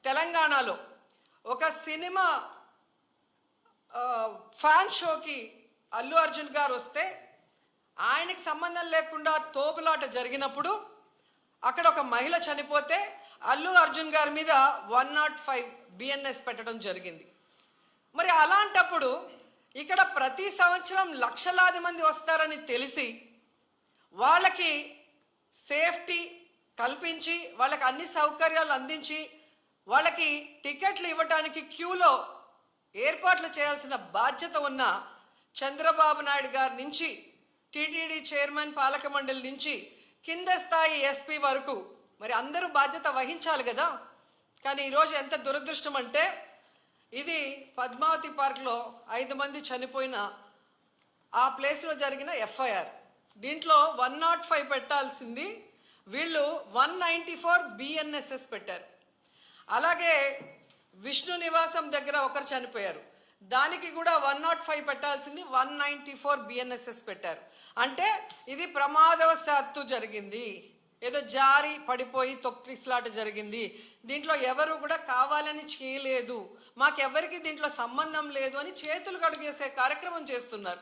తెలంగాణలో ఒక cinema fan షోకి అల్లు అర్జున్ గారు వస్తే ఆయనకి సంబంధం లేకుండా తోపులాట జరిగినప్పుడు అక్కడ ఒక మహిళ చనిపోతే అల్లు అర్జున్ గారి మీద 105 బిఎన్ఎస్ పెట్టడం జరిగింది. మరి అలాంటప్పుడు ఇక్కడ ప్రతి సంవత్సరం లక్షలాది మంది వస్తారని తెలిసి వాళ్ళకి సేఫ్టీ కల్పించి వాళ్ళకి అన్ని సౌకర్యాలు అందించి వాళ్ళకి టికెట్లు ఇవ్వడానికి క్యూలో ఏర్పాట్లు చేయాల్సిన బాధ్యత ఉన్న చంద్రబాబు నాయుడు గారి నుంచి టీటీడీ చైర్మన్ పాలక మండలి నుంచి కింద స్థాయి ఎస్పీ వరకు మరి అందరూ బాధ్యత వహించాలి కదా. కానీ ఈరోజు ఎంత దురదృష్టం అంటే ఇది పద్మావతి పార్క్లో 5 మంది చనిపోయిన ఆ ప్లేస్లో జరిగిన ఎఫ్ఐఆర్. దీంట్లో 105 పెట్టాల్సింది వీళ్ళు 194 బిఎన్ఎస్ఎస్ పెట్టారు. అలాగే విష్ణు నివాసం దగ్గర ఒకరు చనిపోయారు, దానికి కూడా 105 పెట్టాల్సింది 194 బిఎన్ఎస్ఎస్ పెట్టారు. అంటే ఇది ప్రమాదవశాత్తు జరిగింది, ఏదో జారి పడిపోయి తొక్కిసలాట జరిగింది, దీంట్లో ఎవరు కూడా కావాలని చేయలేదు, మాకెవరికి దీంట్లో సంబంధం లేదు అని చేతులు కడుగేసే కార్యక్రమం చేస్తున్నారు.